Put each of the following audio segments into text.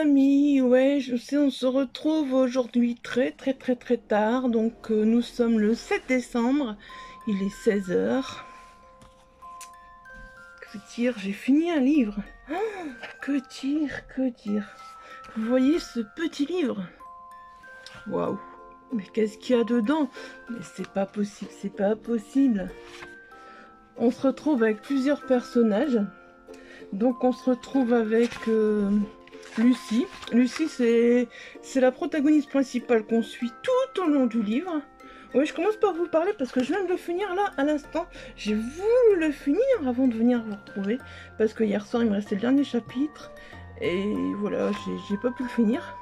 amis, ouais, je sais, on se retrouve aujourd'hui très tard, donc nous sommes le 7 décembre, il est 16 heures. Que dire, j'ai fini un livre. Oh, que dire. Vous voyez ce petit livre? Waouh, mais qu'est-ce qu'il y a dedans? Mais c'est pas possible, c'est pas possible. On se retrouve avec plusieurs personnages. Donc on se retrouve avec Lucie. Lucie, c'est la protagoniste principale qu'on suit tout au long du livre. Oui, je commence par vous parler parce que je viens de le finir là, à l'instant. J'ai voulu le finir avant de venir vous retrouver. Parce que hier soir, il me restait le dernier chapitre. Et voilà, j'ai pas pu le finir.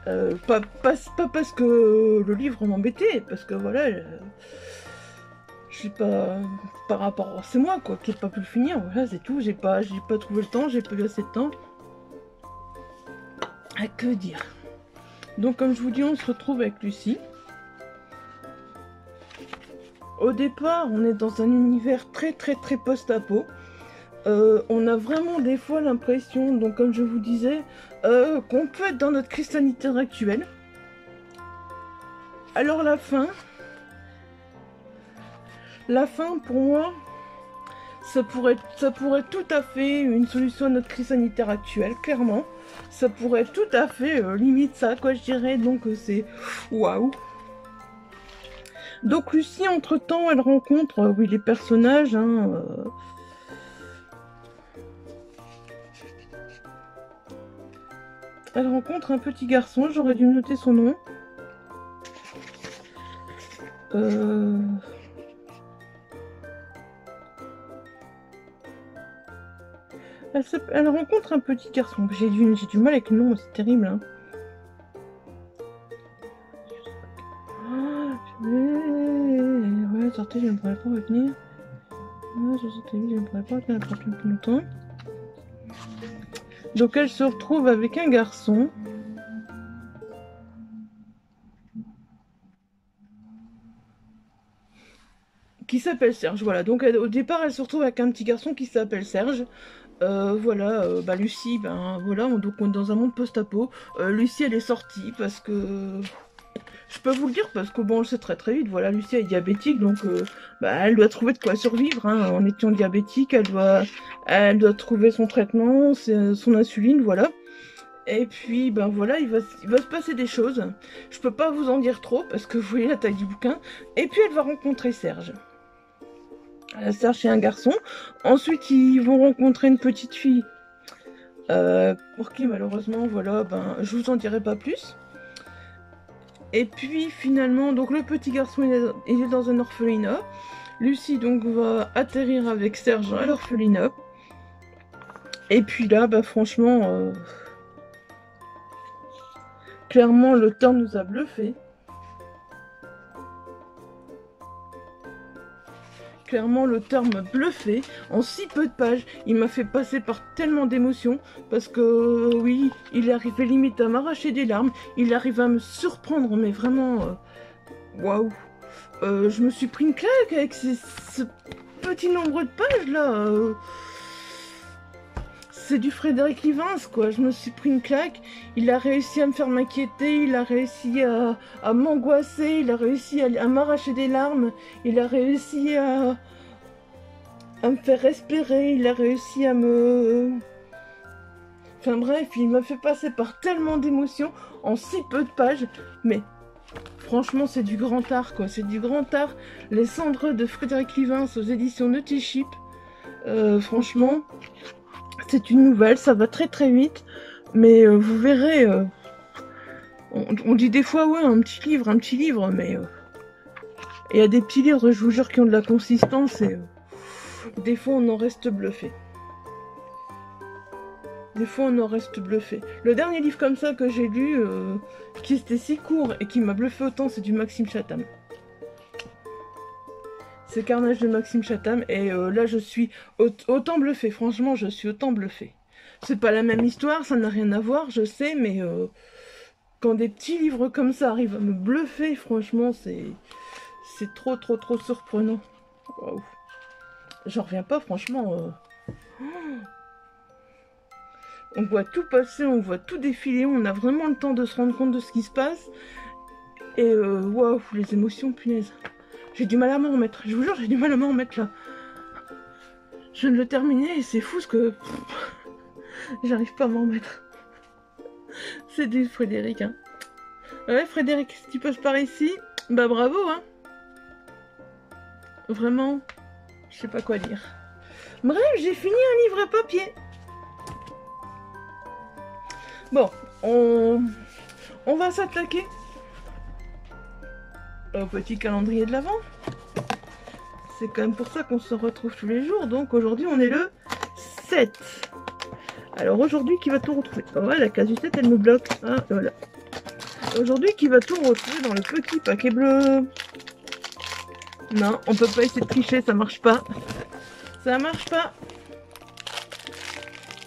Pas parce que le livre m'embêtait, parce que voilà... je sais pas, par rapport, c'est moi quoi qui n'ai pas pu le finir, voilà c'est tout, j'ai pas trouvé le temps, j'ai pas eu assez de temps. Ah, que dire. Donc comme je vous dis, on se retrouve avec Lucie. Au départ, on est dans un univers très post-apo. On a vraiment des fois l'impression, donc comme je vous disais, qu'on peut être dans notre crise sanitaire actuelle. Alors la fin pour moi, ça pourrait tout à fait une solution à notre crise sanitaire actuelle, clairement. Ça pourrait tout à fait limite ça, quoi, je dirais. Donc c'est waouh. Donc Lucie, entre-temps, elle rencontre, oui, les personnages. Hein, elle rencontre un petit garçon, j'aurais dû noter son nom. Elle rencontre un petit garçon. J'ai du mal avec le nom, c'est terrible. Hein. Ouais, sortez, je ne pourrais pas retenir. Je ne pourrais pas retenir la plus longtemps. Donc elle se retrouve avec un garçon. Qui s'appelle Serge, voilà. Donc au départ, elle se retrouve avec un petit garçon qui s'appelle Serge. Voilà, Lucie, voilà, donc on est dans un monde post-apo. Lucie, elle est sortie parce que... Je peux vous le dire parce que bon, on le sait très vite, voilà, Lucie est diabétique, donc elle doit trouver de quoi survivre, hein, en étant diabétique, elle doit trouver son traitement, son insuline, voilà. Et puis, voilà, il va se passer des choses. Je peux pas vous en dire trop parce que vous voyez la taille du bouquin. Et puis, elle va rencontrer Serge. Serge est un garçon. Ensuite, ils vont rencontrer une petite fille. Pour qui, malheureusement, voilà, je vous en dirai pas plus. Et puis, finalement, donc le petit garçon, il est dans un orphelinat. Lucie, donc, va atterrir avec Serge à l'orphelinat. Et puis là, franchement... clairement, l'auteur nous a bluffé. Clairement, l'auteur m'a bluffé en si peu de pages. Il m'a fait passer par tellement d'émotions parce que, oui, il arrivait limite à m'arracher des larmes. Il arrive à me surprendre, mais vraiment, waouh. Je me suis pris une claque avec ce petit nombre de pages là. C'est du Frédéric Livens, quoi. Je me suis pris une claque. Il a réussi à me faire m'inquiéter, il a réussi à m'angoisser, il a réussi à m'arracher des larmes, il a réussi à me faire respirer, il a réussi à me... Enfin bref, il m'a fait passer par tellement d'émotions en si peu de pages. Mais franchement, c'est du grand art, quoi. C'est du grand art. Les cendres de Frédéric Livens aux éditions Notiship. Franchement... C'est une nouvelle, ça va très vite, mais vous verrez, on dit des fois, ouais, un petit livre, mais il y a des petits livres, je vous jure, qui ont de la consistance, et des fois, on en reste bluffé. Le dernier livre comme ça que j'ai lu, qui était si court et qui m'a bluffé autant, c'est du Maxime Chatham. C'est Carnage de Maxime Chatham, et là je suis autant bluffée, franchement je suis autant bluffée. C'est pas la même histoire, ça n'a rien à voir, je sais, mais quand des petits livres comme ça arrivent à me bluffer, franchement c'est trop surprenant. Waouh. J'en reviens pas, franchement. On voit tout passer, on voit tout défiler, on a vraiment le temps de se rendre compte de ce qui se passe. Et waouh, les émotions, punaise. J'ai du mal à m'en remettre, je vous jure, j'ai du mal à m'en remettre là. Je viens de le terminer et c'est fou ce que... J'arrive pas à m'en remettre. C'est du Frédéric, hein. Ouais, Frédéric, si tu passes par ici, bah bravo, hein. Vraiment, je sais pas quoi dire. Bref, j'ai fini un livre à papier. Bon, on va s'attaquer au petit calendrier de l'Avent. C'est quand même pour ça qu'on se retrouve tous les jours. Donc aujourd'hui, on est le 7. Alors aujourd'hui, qui va tout retrouver? Oh ouais, la casusette, elle me bloque. Ah, voilà. Aujourd'hui, qui va tout retrouver dans le petit paquet bleu? Non, on peut pas essayer de tricher, ça marche pas. Ça marche pas.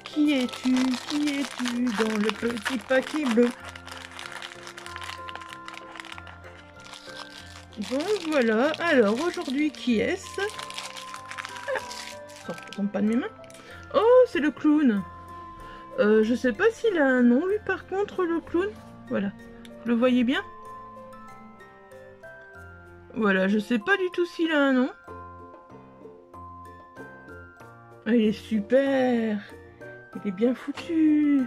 Qui es-tu? Qui es-tu dans le petit paquet bleu? Bon, voilà. Alors, aujourd'hui, qui est-ce? Ça ne tombe pas de mes mains. Oh, c'est le clown. Je sais pas s'il a un nom, lui, par contre, le clown. Voilà. Vous le voyez bien? Voilà, je sais pas du tout s'il a un nom. Ah, il est super. Il est bien foutu.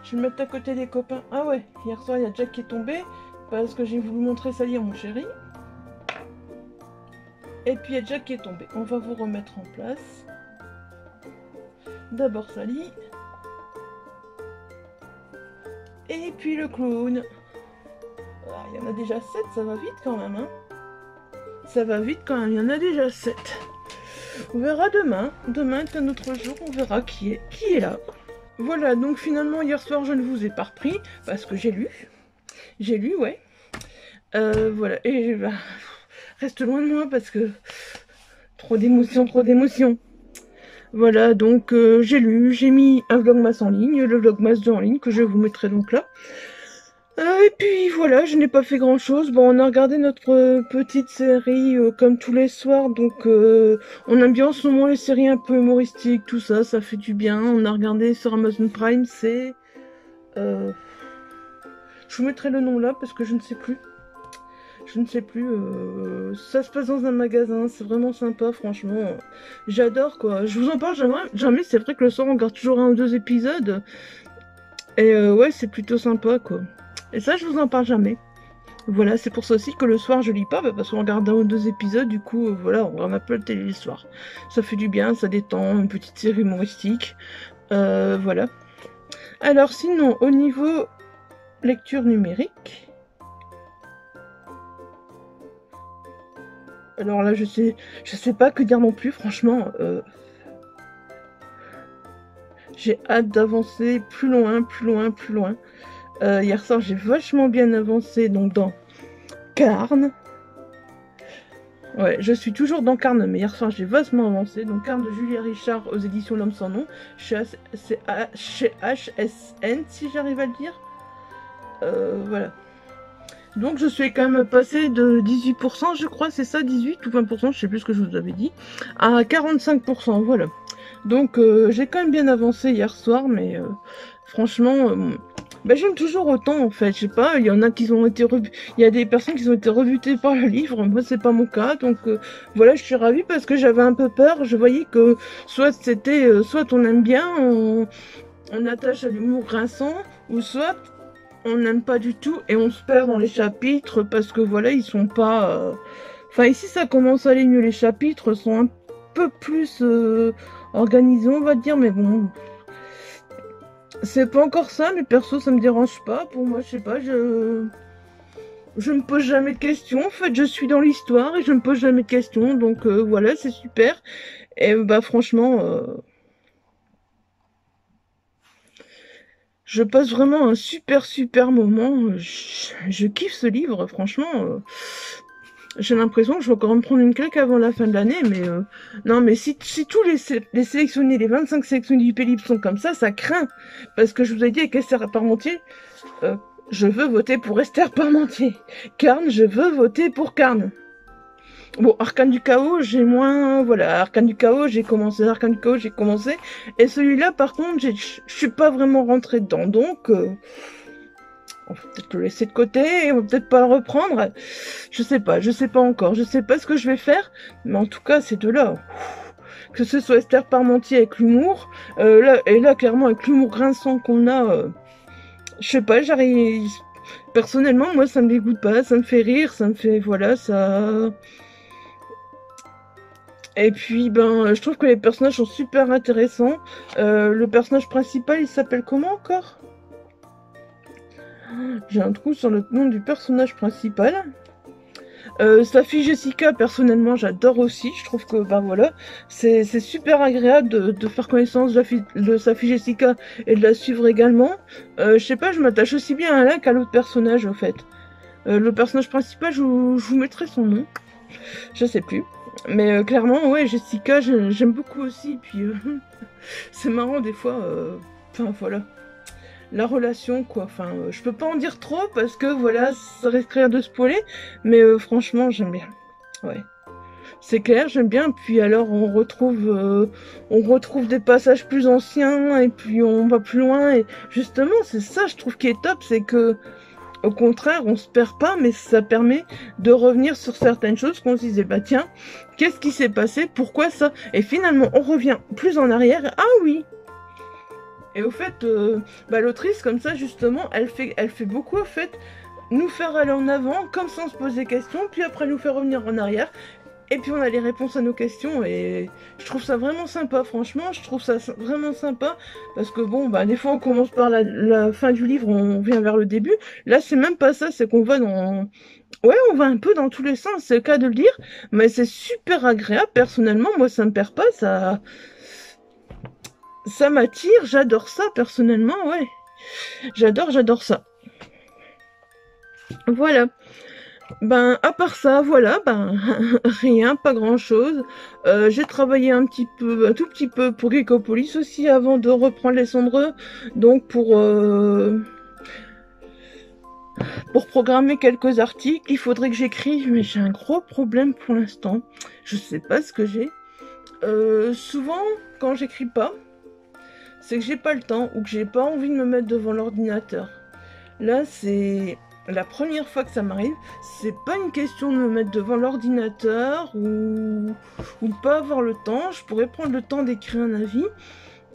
Je vais le mettre à côté des copains. Ah ouais, hier soir, il y a Jack qui est tombé parce que j'ai voulu montrer Sally à mon chéri. Et puis il y a Jack qui est tombé. On va vous remettre en place. D'abord Sally. Et puis le clown. Ah, il y en a déjà 7, ça va vite quand même, hein. Ça va vite quand même, il y en a déjà 7. On verra demain. Demain est un autre jour, on verra qui est là. Voilà, donc finalement hier soir je ne vous ai pas repris parce que j'ai lu. J'ai lu, ouais. Voilà, et bah, reste loin de moi parce que trop d'émotions, trop d'émotions. Voilà, donc j'ai lu, j'ai mis un vlogmas en ligne, le vlogmas 2 en ligne que je vous mettrai donc là. Et puis voilà, je n'ai pas fait grand chose. Bon, on a regardé notre petite série comme tous les soirs, donc on aime bien en ce moment les séries un peu humoristiques, tout ça, ça fait du bien. On a regardé sur Amazon Prime, c'est... je vous mettrai le nom là parce que je ne sais plus. Je ne sais plus, ça se passe dans un magasin, c'est vraiment sympa, franchement. J'adore quoi, je vous en parle jamais, c'est vrai que le soir on regarde toujours 1 ou 2 épisodes. Et ouais, c'est plutôt sympa quoi. Et ça, je vous en parle jamais. Voilà, c'est pour ça aussi que le soir, je lis pas, parce qu'on regarde 1 ou 2 épisodes, du coup, voilà, on regarde un peu la télé le soir. Ça fait du bien, ça détend, une petite série humoristique. Voilà. Alors sinon, au niveau lecture numérique... Alors là, je sais pas que dire non plus, franchement. J'ai hâte d'avancer plus loin, plus loin, plus loin. Hier soir, j'ai vachement bien avancé donc dans Carne. Ouais, je suis toujours dans Carne, mais hier soir, j'ai vachement avancé. Donc Carne de Julia Richard aux éditions L'Homme sans nom. Chez HSN, si j'arrive à le dire. Voilà. Donc je suis quand même passée de 18%, je crois, c'est ça, 18 ou 20%, je sais plus ce que je vous avais dit, à 45%, voilà. Donc j'ai quand même bien avancé hier soir, mais franchement, ben, j'aime toujours autant en fait, je sais pas, il y en a qui ont été il y a des personnes qui ont été rebutées par le livre, moi c'est pas mon cas, donc voilà, je suis ravie parce que j'avais un peu peur, je voyais que soit c'était, soit on aime bien, on attache à l'humour grinçant, ou soit on n'aime pas du tout et on se perd dans les chapitres parce que voilà, ils sont pas... Enfin ici ça commence à aller mieux, les chapitres sont un peu plus organisés on va dire, mais bon... C'est pas encore ça, mais perso ça me dérange pas, pour moi je sais pas, je me pose jamais de questions, en fait je suis dans l'histoire et je me pose jamais de questions, donc voilà, c'est super. Et bah franchement... je passe vraiment un super moment. Je kiffe ce livre, franchement. J'ai l'impression que je vais encore me prendre une claque avant la fin de l'année, mais non, mais si tous les sélectionnés, les 25 sélectionnés du Pélib sont comme ça craint. Parce que je vous ai dit avec Esther Parmentier, je veux voter pour Esther Parmentier. Carne, je veux voter pour Carne. Bon, Arcane du Chaos, j'ai moins... Voilà, Arcane du Chaos, j'ai commencé. Arcane du Chaos, j'ai commencé. Et celui-là, par contre, je suis pas vraiment rentrée dedans. Donc, on va peut-être le laisser de côté. Et on va peut-être pas le reprendre. Je sais pas encore. Je sais pas ce que je vais faire. Mais en tout cas, ces deux-là... Que ce soit Esther Parmentier avec l'humour. Là, clairement, avec l'humour grinçant qu'on a... je sais pas, j'arrive... Personnellement, moi, ça me dégoûte pas. Ça me fait rire. Ça me fait... Voilà, ça... Et puis, ben, je trouve que les personnages sont super intéressants. Le personnage principal, il s'appelle comment encore? J'ai un trou sur le nom du personnage principal. Sa fille Jessica, personnellement, j'adore aussi. Je trouve que, ben voilà, c'est super agréable de faire connaissance de sa fille Jessica et de la suivre également. Je sais pas, je m'attache aussi bien à l'un qu'à l'autre personnage, en fait. Le personnage principal, je vous mettrai son nom. Je sais plus. Mais clairement, ouais, Jessica, j'aime beaucoup aussi. Puis, c'est marrant des fois. Enfin, voilà. La relation, quoi. Enfin, je peux pas en dire trop parce que, voilà, ça risquerait de spoiler. Mais franchement, j'aime bien. Ouais. C'est clair, j'aime bien. Puis alors, on retrouve des passages plus anciens. Et puis, on va plus loin. Et justement, c'est ça, je trouve, qui est top. C'est que... Au contraire, on se perd pas, mais ça permet de revenir sur certaines choses qu'on se disait, bah tiens, qu'est-ce qui s'est passé? Pourquoi ça? Et finalement, on revient plus en arrière. Ah oui! Et au fait, bah, l'autrice, comme ça, justement, elle fait beaucoup, au fait, nous faire aller en avant, comme sans se poser questions, puis après nous faire revenir en arrière. Et puis on a les réponses à nos questions et je trouve ça vraiment sympa, franchement, je trouve ça vraiment sympa parce que bon, bah des fois on commence par la fin du livre, on vient vers le début. Là c'est même pas ça, c'est qu'on va dans... Ouais, on va un peu dans tous les sens, c'est le cas de le dire, mais c'est super agréable, personnellement, moi ça me perd pas, ça m'attire, j'adore ça, personnellement, ouais. J'adore ça. Voilà. Ben, à part ça, voilà, ben, rien, pas grand chose. J'ai travaillé un tout petit peu pour Geekopolis aussi avant de reprendre les Cendreux. Donc pour programmer quelques articles, il faudrait que j'écrive, mais j'ai un gros problème pour l'instant. Je sais pas ce que j'ai. Souvent, quand j'écris pas, c'est que j'ai pas le temps ou que j'ai pas envie de me mettre devant l'ordinateur. Là, c'est... La première fois que ça m'arrive, c'est pas une question de me mettre devant l'ordinateur ou de pas avoir le temps. Je pourrais prendre le temps d'écrire un avis,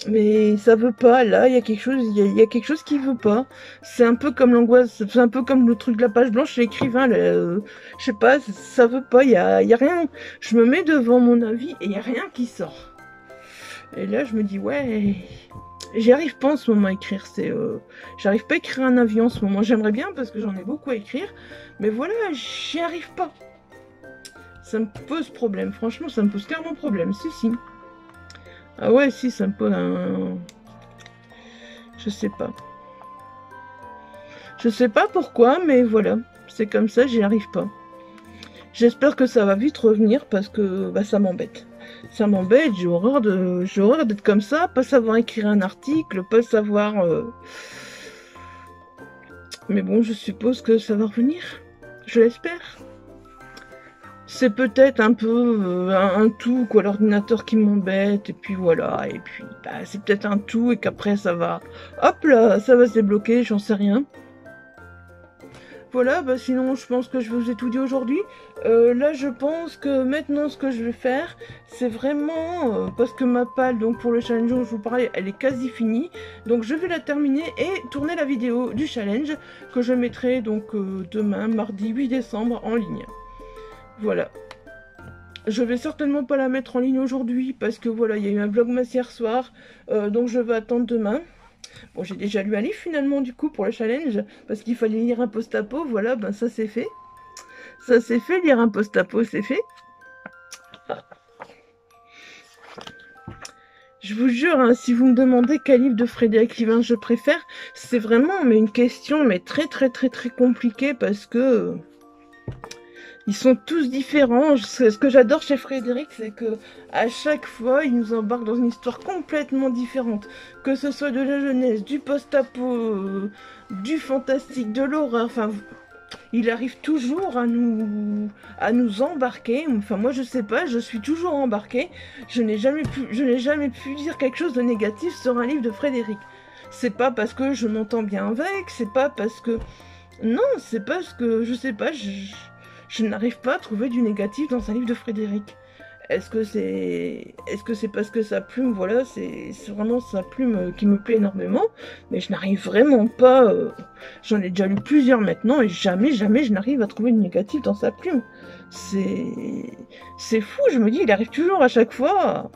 mais ça veut pas. Là, il y a quelque chose, il y a quelque chose qui veut pas. C'est un peu comme l'angoisse, c'est un peu comme le truc de la page blanche chez l'écrivain. Je sais pas, ça veut pas. Il y a rien. Je me mets devant mon avis et il y a rien qui sort. Et là, je me dis ouais. J'y arrive pas en ce moment à écrire, j'arrive pas à écrire un avis en ce moment, j'aimerais bien parce que j'en ai beaucoup à écrire, mais voilà, j'y arrive pas. Ça me pose problème, franchement, ça me pose clairement problème, si. Ah ouais, si, ça me pose un... Je sais pas. Je sais pas pourquoi, mais voilà, c'est comme ça, j'y arrive pas. J'espère que ça va vite revenir parce que bah, ça m'embête. Ça m'embête, j'ai horreur d'être comme ça, pas savoir écrire un article, pas savoir... Mais bon, je suppose que ça va revenir. Je l'espère. C'est peut-être un peu un tout, quoi, l'ordinateur qui m'embête, et puis voilà, et puis bah, c'est peut-être un tout, et qu'après ça va... Hop là, ça va se débloquer, j'en sais rien. Voilà, bah sinon je pense que je vous ai tout dit aujourd'hui. Là je pense que maintenant ce que je vais faire, c'est vraiment, parce que ma palle donc pour le challenge dont je vous parlais, elle est quasi finie. Donc je vais la terminer et tourner la vidéo du challenge que je mettrai donc demain, mardi 8 décembre en ligne. Voilà. Je vais certainement pas la mettre en ligne aujourd'hui parce que voilà, il y a eu un vlogmas hier soir, donc je vais attendre demain. Bon, j'ai déjà lu un livre finalement du coup pour le challenge, parce qu'il fallait lire un post-apo, voilà, ben ça c'est fait. Ça c'est fait, lire un post-apo, c'est fait. Je vous jure, hein, si vous me demandez quel livre de Frédéric Livin je préfère, c'est vraiment une question mais très compliquée parce que... Ils sont tous différents. Ce que j'adore chez Frédéric, c'est que à chaque fois, il nous embarque dans une histoire complètement différente. Que ce soit de la jeunesse, du post-apo, du fantastique, de l'horreur. Enfin, il arrive toujours à nous embarquer. Enfin, moi, je sais pas, je suis toujours embarquée. Je n'ai jamais pu dire quelque chose de négatif sur un livre de Frédéric. C'est pas parce que je m'entends bien avec, c'est pas parce que... Non, c'est parce que, je sais pas, je n'arrive pas à trouver du négatif dans un livre de Frédéric. Est-ce que c'est parce que sa plume, voilà, c'est vraiment sa plume qui me plaît énormément, mais je n'arrive vraiment pas, j'en ai déjà lu plusieurs maintenant, et jamais je n'arrive à trouver du négatif dans sa plume. C'est fou, je me dis, il arrive toujours à chaque fois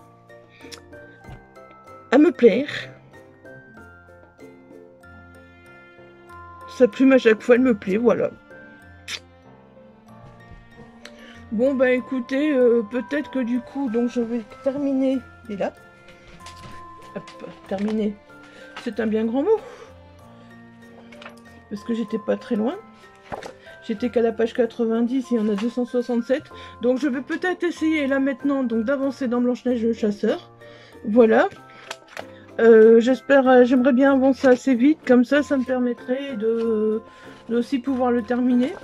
à me plaire. Sa plume à chaque fois, elle me plaît, voilà. Bon bah écoutez, peut-être que du coup, donc je vais terminer, et là, hop, terminer, c'est un bien grand mot, parce que j'étais pas très loin, j'étais qu'à la page 90, il y en a 267, donc je vais peut-être essayer là maintenant, donc d'avancer dans Blanche-Neige le chasseur, voilà, j'aimerais bien avancer assez vite, comme ça me permettrait de aussi pouvoir le terminer.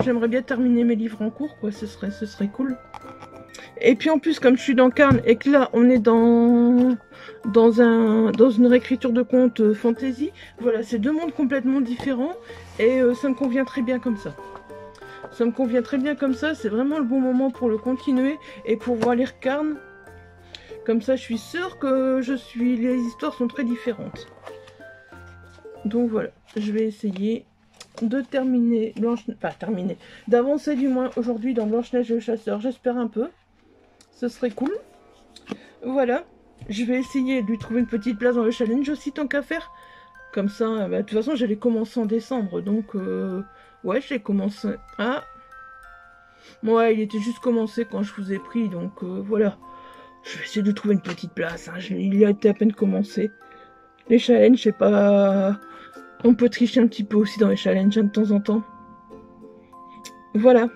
J'aimerais bien terminer mes livres en cours, quoi, ce serait cool. Et puis en plus, comme je suis dans Carn et que là, on est dans une réécriture de conte fantasy, voilà, c'est deux mondes complètement différents et ça me convient très bien comme ça. Ça me convient très bien comme ça, c'est vraiment le bon moment pour le continuer et pour pouvoir lire Carn. Comme ça, je suis sûre que les histoires sont très différentes. Donc voilà, je vais essayer de terminer d'avancer du moins aujourd'hui dans Blanche-Neige le chasseur, j'espère un peu, ce serait cool. Voilà, je vais essayer de lui trouver une petite place dans le challenge aussi tant qu'à faire, comme ça, de toute façon j'allais commencer en décembre, donc ouais, j'ai commencé, ouais, il était juste commencé quand je vous ai pris, donc voilà, je vais essayer de trouver une petite place, hein. Il a été à peine commencé, les challenges, c'est pas... On peut tricher un petit peu aussi dans les challenges de temps en temps. Voilà.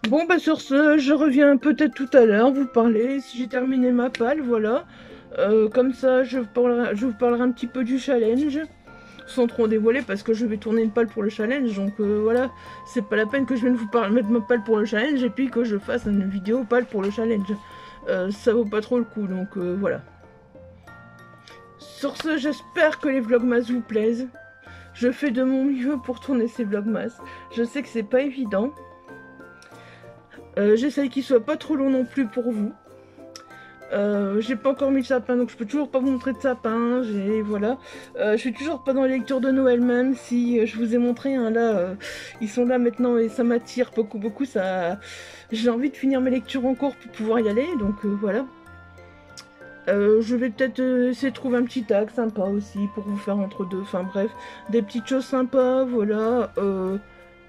Bon, bah sur ce, je reviens peut-être tout à l'heure vous parler. Si j'ai terminé ma palle, voilà. Comme ça, je vous parlerai un petit peu du challenge. Sans trop dévoiler, parce que je vais tourner une palle pour le challenge. Donc voilà, c'est pas la peine que je vienne vous mettre ma palle pour le challenge et puis que je fasse une vidéo palle pour le challenge. Ça vaut pas trop le coup, donc voilà. Sur ce, j'espère que les vlogmas vous plaisent. Je fais de mon mieux pour tourner ces vlogmas. Je sais que c'est pas évident. J'essaye qu'ils soient pas trop longs non plus pour vous. J'ai pas encore mis le sapin, donc je peux toujours pas vous montrer de sapin. Voilà. Je suis toujours pas dans les lectures de Noël, même si je vous ai montré un là. Ils sont là maintenant et ça m'attire beaucoup. J'ai envie de finir mes lectures en cours pour pouvoir y aller, donc voilà. Je vais peut-être essayer de trouver un petit tag sympa aussi pour vous faire entre deux, enfin bref, des petites choses sympas, voilà,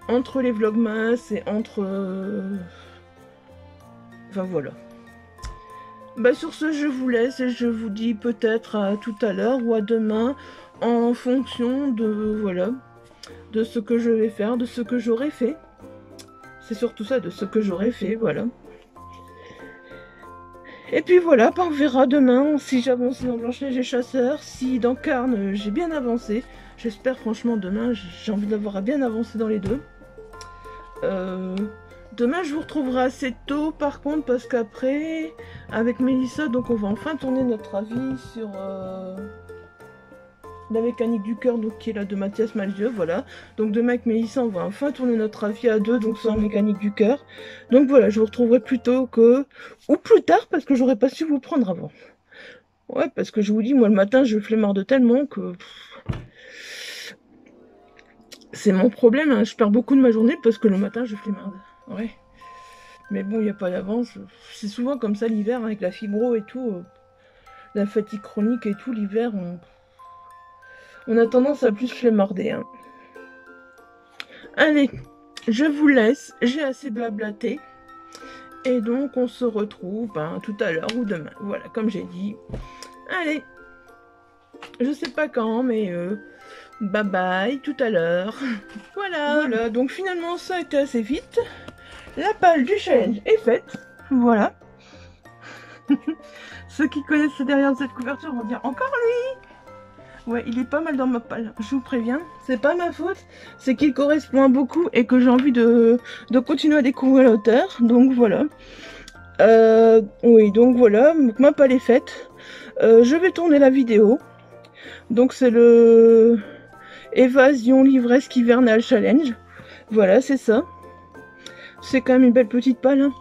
entre les vlogmas et entre... Enfin voilà. Bah sur ce, je vous laisse et je vous dis peut-être à tout à l'heure ou à demain en fonction de, voilà, de ce que je vais faire, de ce que j'aurai fait. C'est surtout ça, de ce que j'aurai fait, voilà. Et puis voilà, on verra demain si j'avance dans Blanche-Neige et Chasseur, si dans Carn j'ai bien avancé. J'espère franchement demain, j'ai envie d'avoir bien avancé dans les deux. Demain je vous retrouverai assez tôt par contre parce qu'après, avec Mélissa, donc on va enfin tourner notre avis sur la mécanique du cœur, donc qui est là de Mathias Malzieu, voilà. Donc demain avec Mélissa, on va enfin tourner notre avis à deux, donc sur la mécanique du cœur. Donc voilà, je vous retrouverai plus tôt que... ou plus tard, parce que j'aurais pas su vous prendre avant. Ouais, parce que je vous dis, moi le matin, je flemmarde tellement que... C'est mon problème, hein. Je perds beaucoup de ma journée parce que le matin, je flemmarde. Ouais. Mais bon, il n'y a pas d'avance. C'est souvent comme ça l'hiver, avec la fibro et tout. La fatigue chronique et tout, l'hiver, on a tendance à plus flemmarder, hein. Allez, je vous laisse, j'ai assez blablaté. Et donc, on se retrouve tout à l'heure ou demain. Voilà, comme j'ai dit. Allez, je sais pas quand, mais bye bye, tout à l'heure. Voilà, donc finalement, ça a été assez vite. La palle du challenge est faite. Voilà. Ceux qui connaissent derrière cette couverture vont dire encore lui. Ouais, il est pas mal dans ma palle, je vous préviens. C'est pas ma faute, c'est qu'il correspond à beaucoup et que j'ai envie de continuer à découvrir l'auteur. Donc voilà. Oui, donc voilà, ma palle est faite. Je vais tourner la vidéo. Donc c'est le Évasion livresque hivernale challenge. Voilà, c'est ça. C'est quand même une belle petite palle. Hein.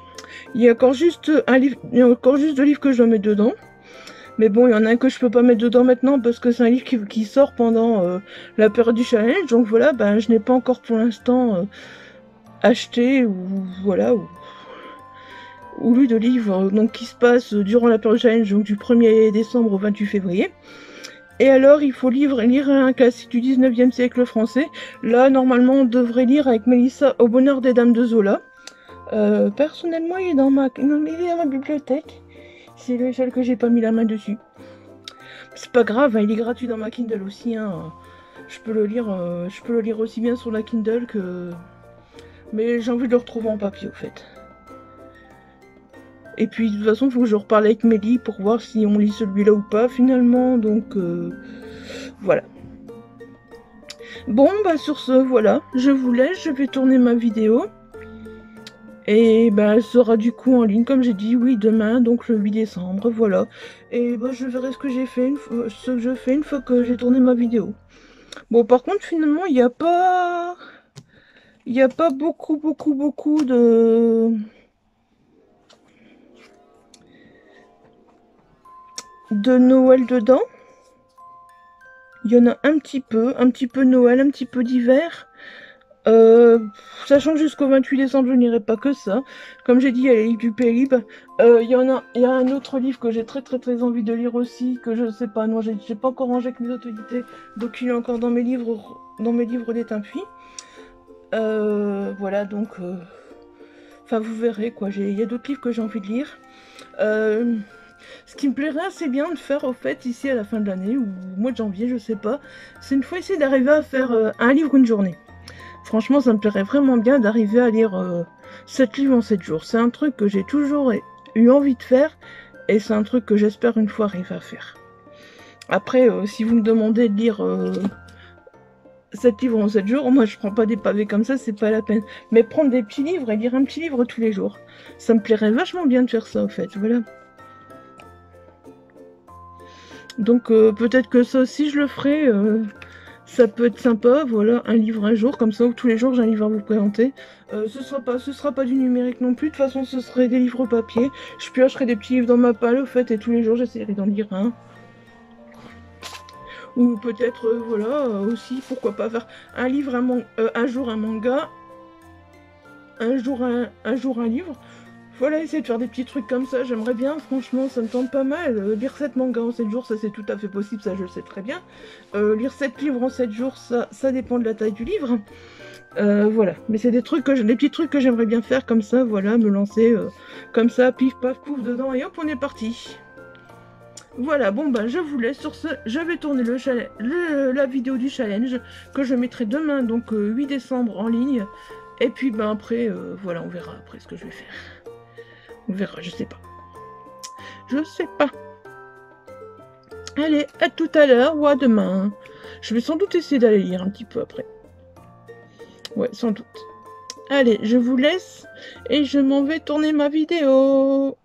Il y a encore juste un livre, il y a encore juste 2 livres que je dois mettre dedans. Mais bon, il y en a un que je peux pas mettre dedans maintenant parce que c'est un livre qui sort pendant la période du challenge. Donc voilà, ben je n'ai pas encore pour l'instant acheté ou voilà ou lu de livres donc qui se passe durant la période du challenge, donc du 1er décembre au 28 février. Et alors, il faut lire un classique du 19e siècle français. Là, normalement, on devrait lire avec Mélissa Au bonheur des dames de Zola. Personnellement, il est dans ma bibliothèque. C'est le seul que j'ai pas mis la main dessus. C'est pas grave, hein, il est gratuit dans ma Kindle aussi. Hein. Je peux le lire aussi bien sur la Kindle que... Mais j'ai envie de le retrouver en papier, au fait. Et puis de toute façon, il faut que je reparle avec Mélie pour voir si on lit celui-là ou pas finalement. Donc voilà. Bon, bah sur ce, voilà. Je vous laisse, je vais tourner ma vidéo. Et bah elle sera du coup en ligne, comme j'ai dit, oui, demain, donc le 8 décembre, voilà. Et bah je verrai ce que j'ai fait, ce que je fais une fois que j'ai tourné ma vidéo. Bon, par contre, finalement, il n'y a pas... Il n'y a pas beaucoup de Noël dedans. Il y en a un petit peu Noël, un petit peu d'hiver. Sachant que jusqu'au 28 décembre, je n'irai pas que ça. Comme j'ai dit, il y a les livres du Pélib. Il y a un autre livre que j'ai très envie de lire aussi, que je sais pas, non, j'ai pas encore rangé avec mes autorités, donc il est encore dans mes livres d'étain puits. Voilà, donc... Enfin, vous verrez, quoi. Il y a d'autres livres que j'ai envie de lire. Ce qui me plairait assez bien de faire, au fait, ici à la fin de l'année, ou au mois de janvier, je sais pas, c'est une fois essayer d'arriver à faire un livre une journée. Franchement, ça me plairait vraiment bien d'arriver à lire 7 livres en 7 jours. C'est un truc que j'ai toujours eu envie de faire, et c'est un truc que j'espère une fois arriver à faire. Après, si vous me demandez de lire 7 livres en 7 jours, moi je prends pas des pavés comme ça, c'est pas la peine. Mais prendre des petits livres et lire un petit livre tous les jours, ça me plairait vachement bien de faire ça, en fait, voilà. Donc peut-être que ça aussi je le ferai, ça peut être sympa, voilà, un livre un jour, comme ça, où tous les jours j'ai un livre à vous présenter. Ce sera pas du numérique non plus, de toute façon ce serait des livres papier. Je piocherai des petits livres dans ma palle, au fait, et tous les jours j'essaierai d'en lire un. Ou peut-être, voilà, aussi, pourquoi pas faire un livre, un jour un manga, un jour un livre. Voilà, essayer de faire des petits trucs comme ça, j'aimerais bien, franchement, ça me tente pas mal. Lire 7 mangas en 7 jours, ça c'est tout à fait possible, ça je le sais très bien. Lire 7 livres en 7 jours, ça dépend de la taille du livre. Voilà, mais c'est des petits trucs que j'aimerais bien faire comme ça, voilà, me lancer comme ça, pif paf pouf dedans, et hop, on est parti. Voilà, bon bah je vous laisse sur ce, je vais tourner la vidéo du challenge que je mettrai demain, donc 8 décembre en ligne. Et puis ben après, voilà, on verra après ce que je vais faire. On verra, je sais pas. Je sais pas. Allez, à tout à l'heure ou à demain. Je vais sans doute essayer d'aller lire un petit peu après. Ouais, sans doute. Allez, je vous laisse et je m'en vais tourner ma vidéo.